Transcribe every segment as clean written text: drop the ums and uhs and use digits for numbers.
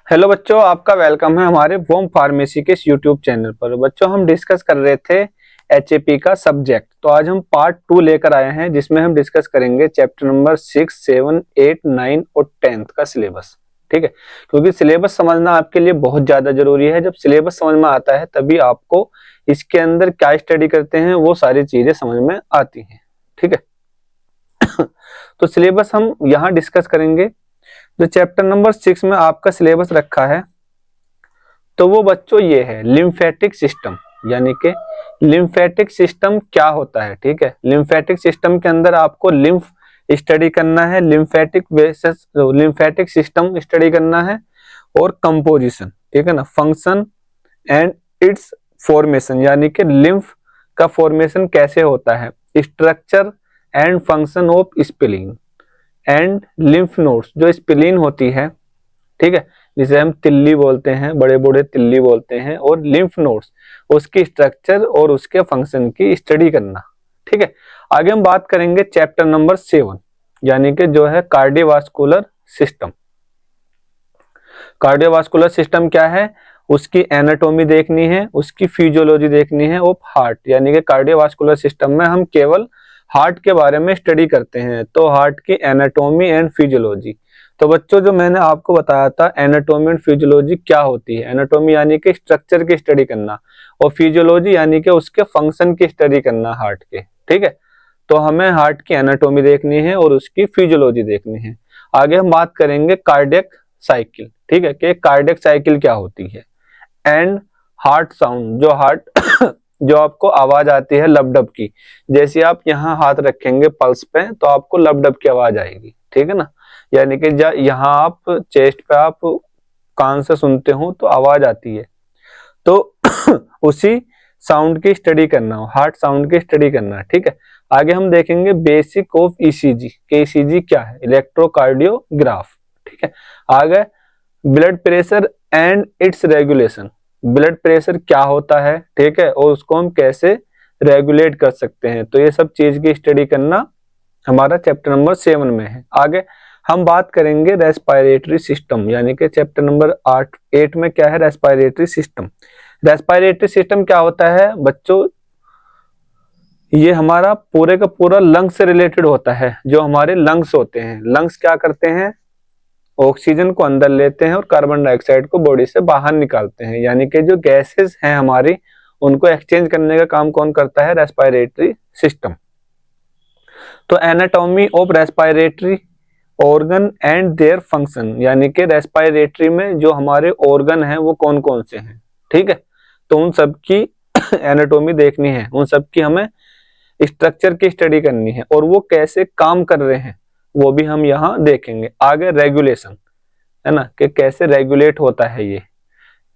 Hello बच्चों, आपका welcome है हमारे वोम फार्मेसी के इस यूट्यूब चैनल पर। बच्चों, हम डिस्कस कर रहे थे एचएपी का सब्जेक्ट। तो आज हम पार्ट 2 लेकर आए हैं, जिसमें हम डिस्कस करेंगे चैप्टर नंबर 6, 7, 8, 9 और 10th का सिलेबस। ठीक है, क्योंकि सिलेबस समझना आपके लिए बहुत ज्यादा जरूरी है। जब सिलेबस समझ में आता है तभी आपको इसके अंदर क्या स्टडी करते हैं वो सारी चीजें समझ में आती हैं। ठीक है तो सिलेबस हम यहाँ डिस्कस करेंगे। जो चैप्टर नंबर 6 में आपका सिलेबस रखा है, तो वो बच्चों ये है लिम्फेटिक सिस्टम। यानी कि लिम्फेटिक सिस्टम क्या होता है। ठीक है, लिम्फेटिक सिस्टम के अंदर आपको लिम्फ स्टडी करना है, लिम्फेटिक वेसेस लिम्फेटिक सिस्टम स्टडी करना है, और कंपोजिशन, ठीक है ना, फंक्शन एंड इट्स फॉर्मेशन, यानी कि लिम्फ का फॉर्मेशन कैसे होता है, structure and function of spleen and lymph nodes, जो स्प्लीन होती है, ठीक है, जिसे हम तिल्ली बोलते हैं, बड़े बड़े तिल्ली बोलते हैं, और लिम्फ नोड्स, उसकी स्ट्रक्चर और उसके फंक्शन की स्टडी करना। ठीक है, आगे हम बात करेंगे चैप्टर नंबर 7, यानी कि जो है कार्डियोवास्कुलर सिस्टम। कार्डियोवास्कुलर सिस्टम क्या है, उसकी एनाटॉमी देखनी है, उसकी फिजियोलॉजी देखनी है ऑफ हार्ट। यानी कि कार्डियोवास्कुलर सिस्टम में हम केवल हार्ट के बारे में स्टडी करते हैं, तो हार्ट की एनाटॉमी एंड फिजियोलॉजी। तो बच्चों, जो मैंने आपको बताया था एनाटॉमी एंड फिजियोलॉजी क्या होती है, एनाटॉमी यानी कि स्ट्रक्चर की स्टडी करना, और फिजियोलॉजी यानी कि उसके फंक्शन की स्टडी करना हार्ट के। ठीक है, तो हमें हार्ट की एनाटॉमी देखनी है और उसकी फिजियोलॉजी देखनी है। आगे हम बात करेंगे कार्डियक साइकिल। ठीक है, कि कार्डियक साइकिल क्या होती है, एंड हार्ट साउंड, जो हार्ट जो आपको आवाज आती है लब डब की, जैसे आप यहाँ हाथ रखेंगे पल्स पे तो आपको लब डब की आवाज आएगी। ठीक है ना, यानी कि यहाँ आप चेस्ट पे आप कान से सुनते हो तो आवाज आती है, तो उसी साउंड की स्टडी करना हो, हार्ट साउंड की स्टडी करना। ठीक है, आगे हम देखेंगे बेसिक ऑफ ईसीजी के ईसीजी क्या है, इलेक्ट्रोकार्डियोग्राफ। ठीक है, आगे blood pressure and it's regulation, blood pressure क्या होता है, ठीक है, और उसको हम कैसे रेगुलेट कर सकते हैं, तो ये सब चीज की स्टडी करना हमारा चैप्टर नंबर 7 में है। आगे हम बात करेंगे रेस्पिरेटरी सिस्टम, यानी कि चैप्टर नंबर 8 में क्या है, रेस्पिरेटरी सिस्टम। रेस्पिरेटरी सिस्टम क्या होता है बच्चों, ये हमारा पूरे का पूरा लंग्स से रिलेटेड होता है। जो हमारे लंग्स होते हैं, लंग्स क्या करते हैं, ऑक्सीजन को अंदर लेते हैं और कार्बन डाइऑक्साइड को बॉडी से बाहर निकालते हैं। यानी कि जो गैसेस हैं हमारी, उनको एक्सचेंज करने का काम कौन करता है, रेस्पिरेटरी सिस्टम। तो anatomy of respiratory organ and their function, यानी कि रेस्पिरेटरी में जो हमारे ऑर्गन हैं वो कौन कौन से हैं। ठीक है, तो उन सब की एनाटॉमी देखनी है, उन सब की हमें स्ट्रक्चर की स्टडी करनी है, और वो कैसे काम कर रहे हैं वो भी हम यहाँ देखेंगे। आगे रेगुलेशन, है ना, कि कैसे रेगुलेट होता है ये,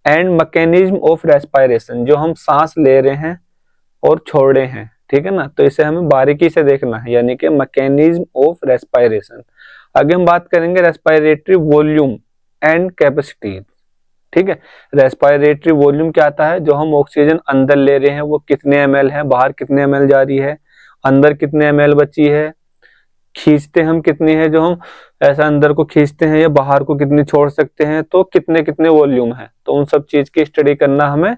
एंड मैकेनिज्म ऑफ रेस्पिरेशन, जो हम सांस ले रहे हैं और छोड़ रहे हैं। ठीक है ना, तो इसे हमें बारीकी से देखना है, यानी कि मैकेनिज्म ऑफ रेस्पिरेशन। आगे हम बात करेंगे रेस्पिरेटरी वॉल्यूम एंड कैपेसिटी। ठीक है, रेस्पिरेटरी वॉल्यूम क्या आता है, जो हम ऑक्सीजन अंदर ले रहे हैं वो कितने ml है, बाहर कितने ml जा रही है, अंदर कितने ml बची है, खींचते हम कितनी है, जो हम ऐसा अंदर को खींचते हैं या बाहर को कितनी छोड़ सकते हैं, तो कितने कितने वॉल्यूम है, तो उन सब चीज की स्टडी करना हमें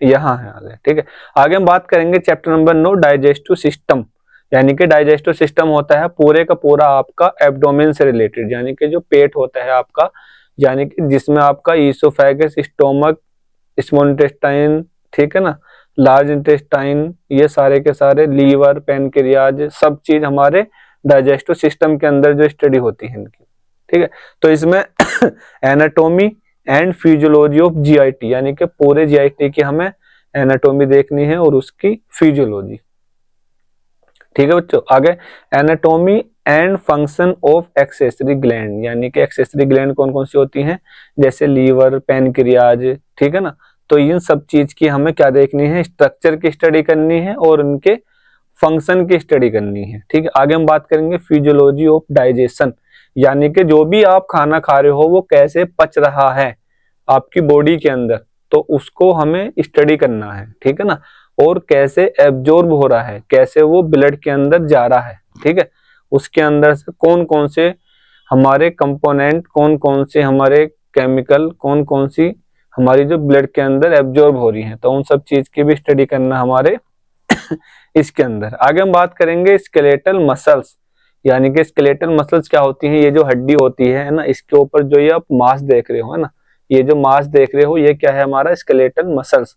यहाँ है आगे। ठीक है, आगे हम बात करेंगे चैप्टर नंबर 9 डाइजेस्टिव सिस्टम। यानी कि डाइजेस्टिव सिस्टम होता है पूरे का पूरा आपका एब्डोमेन से रिलेटेड, यानी कि जो पेट होता है आपका, यानी कि जिसमें आपका ईसोफेगस, स्टोमक, स्मॉल इंटेस्टाइन, ठीक है ना, लार्ज इंटेस्टाइन, ये सारे के सारे, लीवर, पैनक्रियाज, सब चीज हमारे डाइजेस्टिव सिस्टम के अंदर जो स्टडी होती है इनकी। ठीक है, तो इसमें anatomy and physiology of GIT, यानी कि पूरे जीआईटी की हमें एनाटॉमी देखनी है और उसकी फिजियोलॉजी। ठीक है बच्चों, आगे anatomy and function of accessory gland, यानी कि एक्सेसरी ग्लैंड कौन कौन सी होती हैं, जैसे लीवर, पैनक्रियाज। ठीक है ना, तो इन सब चीज की हमें क्या देखनी है, स्ट्रक्चर की स्टडी करनी है और उनके फंक्शन की स्टडी करनी है। ठीक है, आगे हम बात करेंगे फिजियोलॉजी ऑफ डाइजेशन, यानी कि जो भी आप खाना खा रहे हो वो कैसे पच रहा है आपकी बॉडी के अंदर, तो उसको हमें स्टडी करना है। ठीक है ना, और कैसे एब्जॉर्ब हो रहा है, कैसे वो ब्लड के अंदर जा रहा है। ठीक है, उसके अंदर से कौन कौन से हमारे कंपोनेंट, कौन कौन से हमारे केमिकल कौन कौन सी हमारी जो ब्लड के अंदर एब्जॉर्ब हो रही है, तो उन सब चीज की भी स्टडी करना हमारे इसके अंदर। आगे हम बात करेंगे स्केलेटल मसल्स, यानी कि स्केलेटल मसल्स क्या होती हैं। ये जो हड्डी होती है ना, इसके ऊपर जो ये आप मांस देख रहे हो है ना, ये जो मांस देख रहे हो ये क्या है हमारा स्केलेटल मसल्स।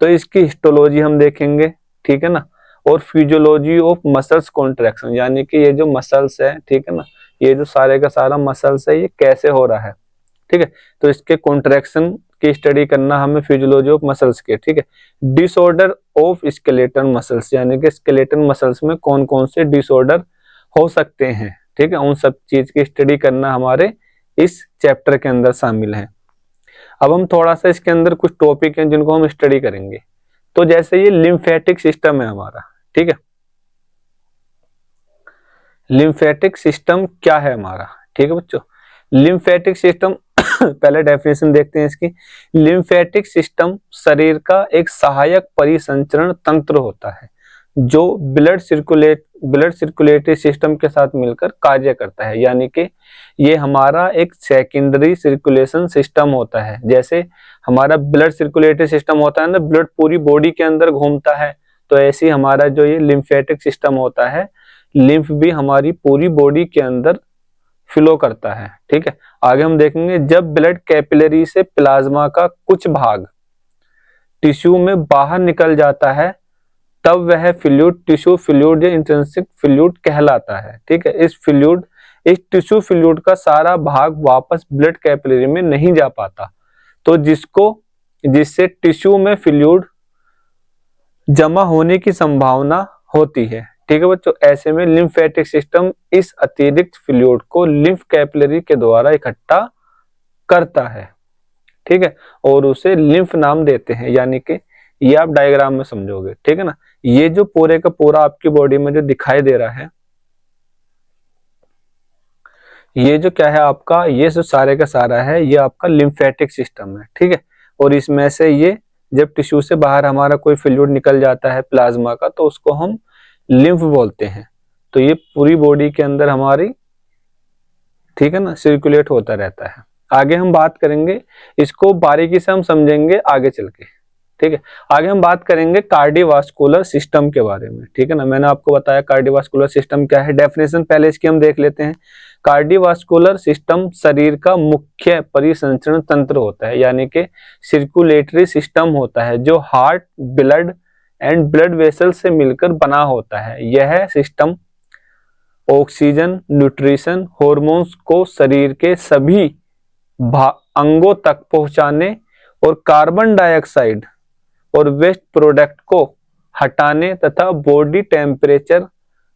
तो इसकी हिस्टोलॉजी हम देखेंगे, ठीक है ना, और फिजियोलॉजी ऑफ मसल्स कॉन्ट्रैक्शन, यानी कि ये जो मसल्स है, ठीक है ना, ये जो सारे का सारा मसल्स है ये कैसे हो रहा है, ठीक है, तो इसके कॉन्ट्रैक्शन की स्टडी करना हमें फिजियोलॉजी ऑफ मसल्स के, ठीक है। डिसऑर्डर ऑफ स्केलेटल मसल्स, यानी कि स्केलेटल मसल्स में कौन कौन से डिसऑर्डर हो सकते हैं, ठीक है, उन सब चीज की स्टडी करना हमारे इस चैप्टर के अंदर शामिल है। अब हम थोड़ा सा इसके अंदर कुछ टॉपिक हैं जिनको हम स्टडी करेंगे। तो जैसे ये लिम्फेटिक सिस्टम है हमारा, ठीक है, लिम्फेटिक सिस्टम क्या है हमारा, ठीक है बच्चों। लिम्फेटिक सिस्टम पहले डेफिनेशन देखते हैं इसकी। लिम्फेटिक सिस्टम शरीर का एक सहायक परिसंचरण तंत्र होता है जो ब्लड सर्कुलेटरी सिस्टम के साथ मिलकर कार्य करता है, यानी कि ये हमारा एक सेकेंडरी सर्कुलेशन सिस्टम होता है। जैसे हमारा ब्लड सर्कुलेटरी सिस्टम होता है ना, ब्लड पूरी बॉडी के अंदर घूमता है, तो ऐसे ही हमारा जो ये लिम्फेटिक सिस्टम होता है, लिम्फ भी हमारी पूरी बॉडी के अंदर फ्लो करता है, ठीक है। आगे हम देखेंगे जब ब्लड कैपिलरी से प्लाज्मा का कुछ भाग टिश्यू में बाहर निकल जाता है तब वह फ्लूइड टिश्यू फ्लूइड या इंट्रिंसिक फ्लूइड कहलाता है, ठीक है। इस टिश्यू फ्लूइड का सारा भाग वापस ब्लड कैपिलरी में नहीं जा पाता, तो जिससे टिश्यू में फ्लूइड जमा होने की संभावना होती है, ठीक है बच्चों। ऐसे में लिम्फेटिक सिस्टम इस अतिरिक्त फ्लूइड को लिम्फ कैपिलरी के द्वारा इकट्ठा करता है, ठीक है, और उसे लिम्फ नाम देते हैं, यानी कि ये आप डायग्राम में समझोगे, ठीक है ना। ये जो पूरे का पूरा आपकी बॉडी में जो दिखाई दे रहा है, ये जो क्या है आपका, ये जो सारे का सारा है ये आपका लिम्फेटिक सिस्टम है, ठीक है। और इसमें से ये जब टिश्यू से बाहर हमारा कोई फ्लूइड निकल जाता है प्लाज्मा का, तो उसको हम लिम्फ बोलते हैं। तो ये पूरी बॉडी के अंदर हमारी, ठीक है ना, सर्कुलेट होता रहता है। आगे हम बात करेंगे, इसको बारीकी से हम समझेंगे आगे चल के, ठीक है। आगे हम बात करेंगे कार्डियोवास्कुलर सिस्टम के बारे में, ठीक है ना। मैंने आपको बताया कार्डियोवास्कुलर सिस्टम क्या है, डेफिनेशन पहले इसकी हम देख लेते हैं। कार्डियोवास्कुलर सिस्टम शरीर का मुख्य परिसंचरण तंत्र होता है, यानी कि सर्कुलेटरी सिस्टम होता है जो heart, blood and blood vessel से मिलकर बना होता है। यह सिस्टम ऑक्सीजन, न्यूट्रिशन, हॉर्मोन्स को शरीर के सभी अंगों तक पहुंचाने और कार्बन डाइऑक्साइड और वेस्ट प्रोडक्ट को हटाने तथा बॉडी टेम्परेचर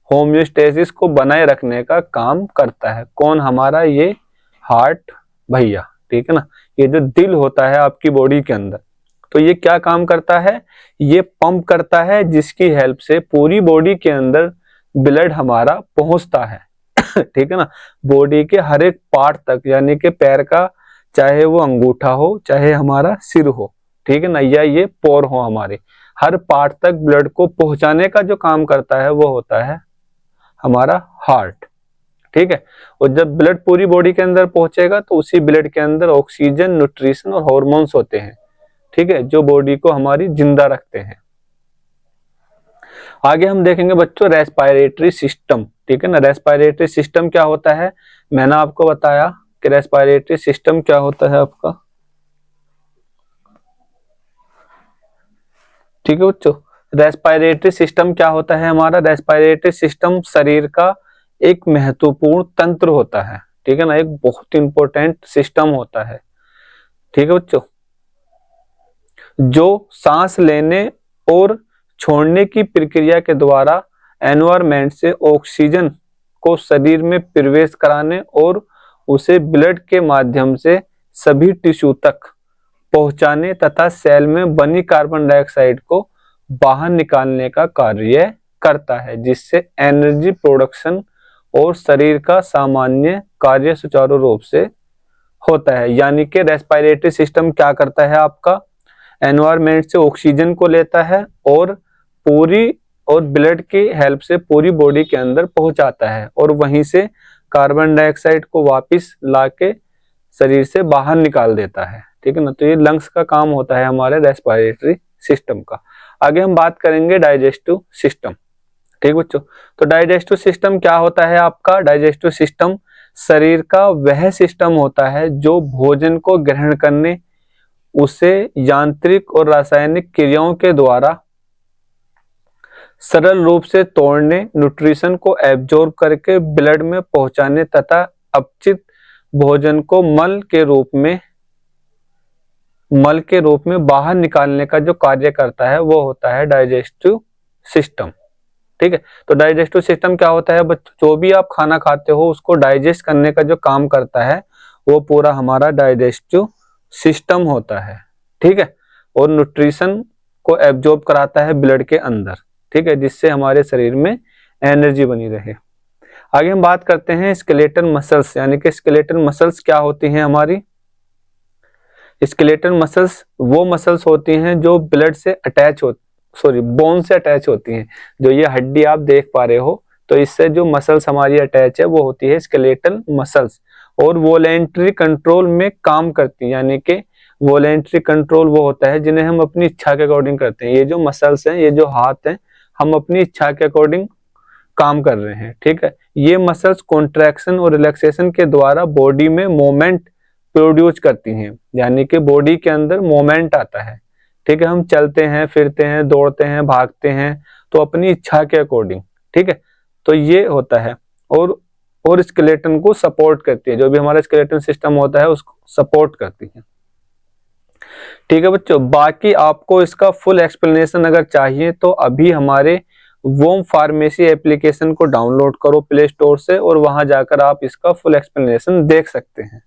होम्योस्टेसिस को बनाए रखने का काम करता है। कौन हमारा, ये हार्ट भैया, ठीक है ना। ये जो दिल होता है आपकी बॉडी के अंदर, तो ये क्या काम करता है, ये पंप करता है जिसकी हेल्प से पूरी बॉडी के अंदर ब्लड हमारा पहुंचता है ठीक है ना, बॉडी के हर एक पार्ट तक, यानी कि पैर का चाहे वो अंगूठा हो चाहे हमारा सिर हो, ठीक है ना, या ये पोर हो, हमारे हर पार्ट तक ब्लड को पहुंचाने का जो काम करता है वो होता है हमारा हार्ट, ठीक है। और जब ब्लड पूरी बॉडी के अंदर पहुंचेगा तो उसी ब्लड के अंदर ऑक्सीजन, न्यूट्रिशन और हार्मोन्स होते हैं, ठीक है, जो बॉडी को हमारी जिंदा रखते हैं। आगे हम देखेंगे बच्चों रेस्पिरेटरी सिस्टम, ठीक है ना। रेस्पिरेटरी सिस्टम क्या होता है, मैंने आपको बताया कि रेस्पिरेटरी सिस्टम क्या होता है आपका, ठीक है बच्चों। रेस्पिरेटरी सिस्टम क्या होता है हमारा, रेस्पिरेटरी सिस्टम शरीर का एक महत्वपूर्ण तंत्र होता है, ठीक है ना, एक बहुत इंपॉर्टेंट सिस्टम होता है, ठीक है बच्चों, जो सांस लेने और छोड़ने की प्रक्रिया के द्वारा एनवायरमेंट से ऑक्सीजन को शरीर में प्रवेश कराने और उसे ब्लड के माध्यम से सभी टिश्यू तक पहुंचाने तथा सेल में बनी कार्बन डाइऑक्साइड को बाहर निकालने का कार्य करता है, जिससे एनर्जी प्रोडक्शन और शरीर का सामान्य कार्य सुचारू रूप से होता है। यानी कि रेस्पिरेटरी सिस्टम क्या करता है आपका, एनवायरमेंट से ऑक्सीजन को लेता है और ब्लड की हेल्प से पूरी बॉडी के अंदर पहुंचाता है, और वहीं से कार्बन डाइऑक्साइड को वापस लाके शरीर से बाहर निकाल देता है, ठीक है ना। तो ये लंग्स का काम होता है हमारे रेस्पिरेटरी सिस्टम का। आगे हम बात करेंगे डाइजेस्टिव सिस्टम, ठीक बच्चों। तो डाइजेस्टिव सिस्टम क्या होता है आपका? डाइजेस्टिव सिस्टम शरीर का वह सिस्टम होता है जो भोजन को ग्रहण करने, उसे यांत्रिक और रासायनिक क्रियाओं के द्वारा सरल रूप से तोड़ने, न्यूट्रिशन को एब्जॉर्ब करके ब्लड में पहुंचाने तथा अपचित भोजन को मल के रूप में बाहर निकालने का जो कार्य करता है वो होता है डाइजेस्टिव सिस्टम, ठीक है। तो डाइजेस्टिव सिस्टम क्या होता है बच्चों? जो भी आप खाना खाते हो उसको डाइजेस्ट करने का जो काम करता है वो पूरा हमारा डाइजेस्टिव सिस्टम होता है, ठीक है। और न्यूट्रिशन को एब्जॉर्ब कराता है ब्लड के अंदर, ठीक है, जिससे हमारे शरीर में एनर्जी बनी रहे। आगे हम बात करते हैं स्केलेटल मसल्स, यानी कि स्केलेटल मसल्स क्या होती हैं हमारी? स्केलेटल मसल्स वो मसल्स होती हैं जो ब्लड से अटैच हो बोन से अटैच होती हैं। जो ये हड्डी आप देख पा रहे हो, तो इससे जो मसल्स हमारी अटैच है वो होती है स्केलेटल मसल्स, और वॉलेंट्री कंट्रोल में काम करती है। यानी कि वॉलेंट्री कंट्रोल वो होता है जिन्हें हम अपनी इच्छा के अकॉर्डिंग करते हैं। ये जो मसल्स हैं, ये जो हाथ हैं, हम अपनी इच्छा के अकॉर्डिंग काम कर रहे हैं, ठीक है। ये मसल्स कॉन्ट्रैक्शन और रिलैक्सेशन के द्वारा बॉडी में मोमेंट प्रोड्यूस करती हैं, यानी कि बॉडी के अंदर मोमेंट आता है, ठीक है। हम चलते हैं, फिरते हैं, दौड़ते हैं, भागते हैं, तो अपनी इच्छा के अकॉर्डिंग, ठीक है। तो ये होता है, और स्केलेटन को सपोर्ट करती है। जो भी हमारा स्केलेटन सिस्टम होता है उसको सपोर्ट करती है, ठीक है बच्चों। बाकी आपको इसका फुल एक्सप्लेनेशन अगर चाहिए तो अभी हमारे वोम फार्मेसी एप्लीकेशन को डाउनलोड करो प्ले स्टोर से, और वहां जाकर आप इसका फुल एक्सप्लेनेशन देख सकते हैं।